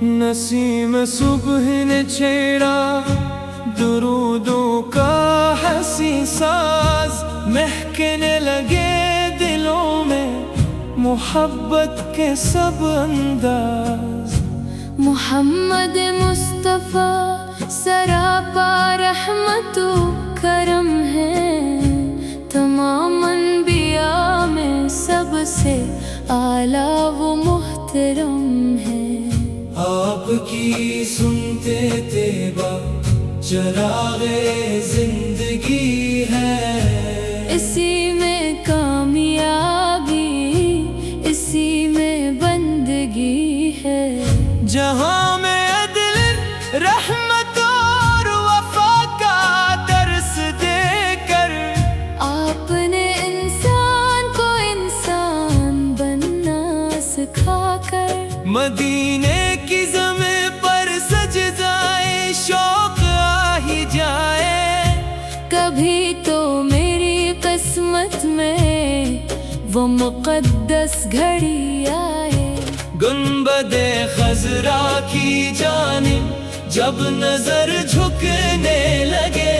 نسیم صبح نے چھیڑا درودوں کا حسین ساز، مہکنے لگے دلوں میں محبت کے سب انداز۔ محمد مصطفیٰ سراپا رحمت و کرم ہے، تمام انبیاء میں سب سے اعلیٰ و محترم ہے۔ آپ کی سنتے طیبہ چراغ زندگی ہے، اسی میں کامیابی، اسی میں بندگی ہے۔ جہاں میں عدل، رحمت اور وفا کا درس دے کر آپ نے انسان کو انسان بننا سکھا کر مدینے کی زمین پر سجدائے شوق آ ہی جائے، کبھی تو میری قسمت میں وہ مقدس گھڑی آئے۔ گنبد خضرا کی جانب جب نظر جھکنے لگے،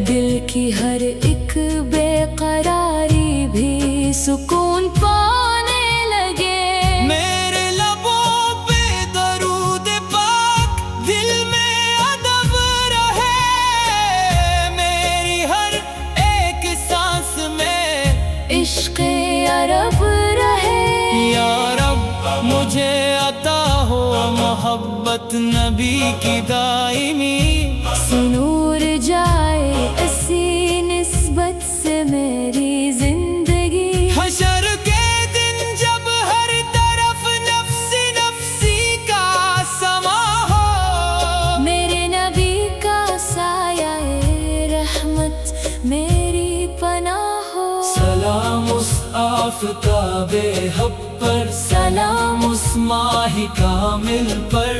دل کی ہر ایک بے قراری بھی سکون پانے لگے۔ میرے لبوں پہ درود پاک، دل میں ادب رہے، میری ہر ایک سانس میں عشق عرب رہے۔ یا رب مجھے عطا ہو محبت نبی کی دائمی، سنور جائے اسی نسبت سے میری زندگی۔ حشر کے دن جب ہر طرف نفسی نفسی کا سما ہو، میرے نبی کا سایہ رحمت میری پناہ ہو۔ سلام اس آفتاب حق پر، سلام اس ماہ کامل پر،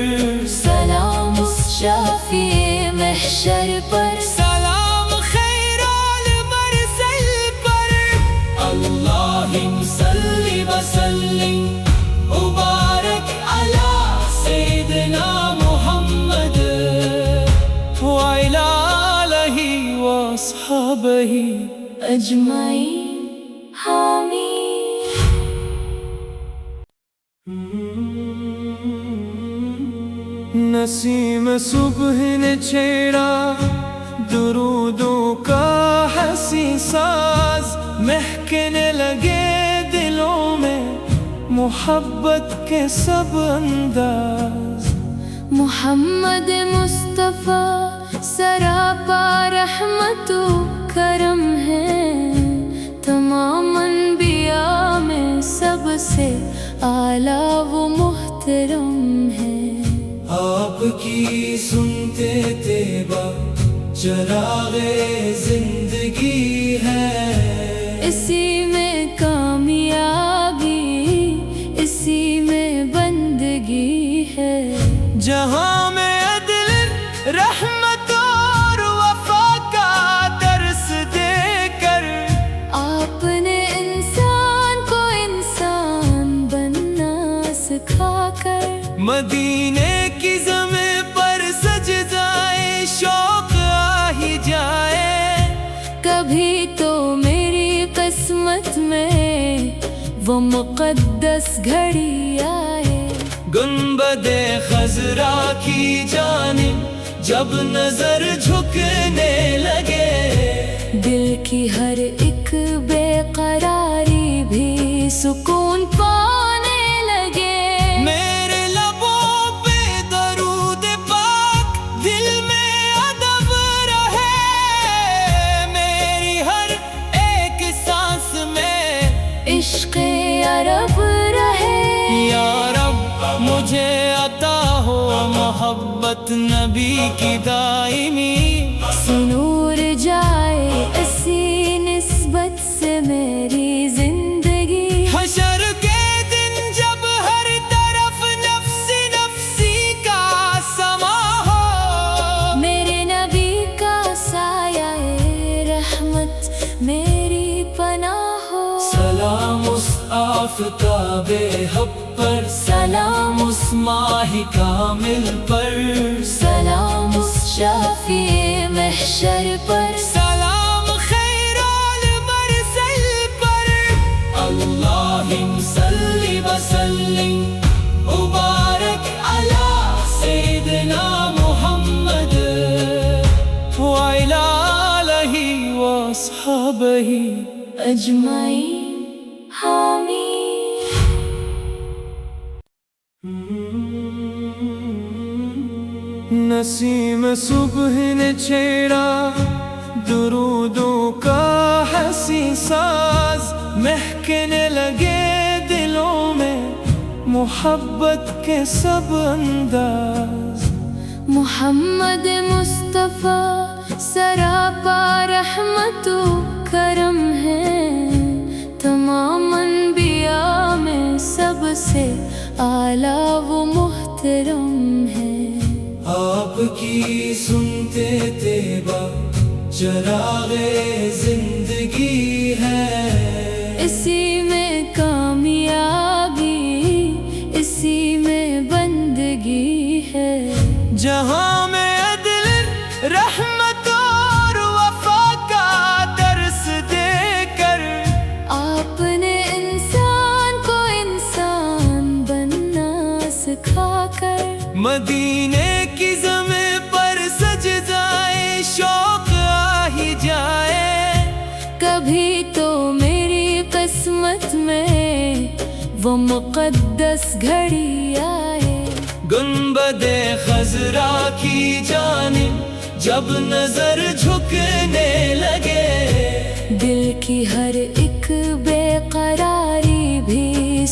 سلام اس شافی محشر پر، سلام خیر المرسل پر۔ اللہم صلی وسلم مبارک علی سیدنا محمد وعلی آلہ واصحابہ اجمعین، حامی۔ نسیم صبح نے چھیڑا درودوں کا حسین ساز، مہکنے لگے دلوں میں محبت کے سب انداز۔ محمد مصطفیٰ سراپا رحمت و کرم ہے، تمام انبیاء میں سب سے اعلیٰ و محترم ہے۔ آپ کی سنتے طیبہ چراغ زندگی ہے، اسی میں کامیابی، اسی میں بندگی ہے۔ جہاں میں عدل، رحمت اور وفا کا درس دے کر آپ نے انسان کو انسان بننا سکھا کر مدینے کی زمین پر سجدائے شوق آ ہی جائے، کبھی تو میری قسمت میں وہ مقدس گھڑی آئے۔ گنبد خضرا کی جانب جب نظر جھکنے لگے، دل کی ہر ایک بے قراری بھی سکون پانے لگے۔ میرے لبوں پہ درود پاک، دل میں ادب رہے، میری ہر ایک سانس میں عشق عرب رہے۔ یا رب مجھے عطا ہو محبت نبی کی دائمی، سنور جائے اسی نسبت سے میری زندگی۔ حشر کے دن جب ہر طرف نفسی نفسی کا سما ہو، میرے نبی کا سایہ رحمت میری پناہ ہو۔ سلام اس آفتاب کتاب حق پر، سلام اس ماہ کامل پر، سلام اس شافع محشر پر، سلام خیر المرسل پر، اللہم صلی وسلم مبارک علی سیدنا محمد وعلی آلہ واصحابہ اجمعین، آمین۔ نسیم صبح نے چھیڑا درودوں کا حسین ساز، مہکنے لگے دلوں میں محبت کے سب انداز، محمد مصطفیٰ سراپا رحمت و کرم ہے، تمام انبیاء میں سب سے اعلیٰ و محترم ہے۔ آپ کی سنتے طیبہ چراغ زندگی ہے، اسی میں کامیابی، اسی میں بندگی ہے، جہاں میں عدل رحمت اور وفا کا درس دے کر آپ نے انسان کو انسان بننا سکھا کر، مدینے کی زمین پر سجدائے شوق آ ہی جائے، کبھی تو میری قسمت میں وہ مقدس گھڑی آئے، گنبد خضرا کی جانب جب نظر جھکنے لگے، دل کی ہر ایک بے قراری بھی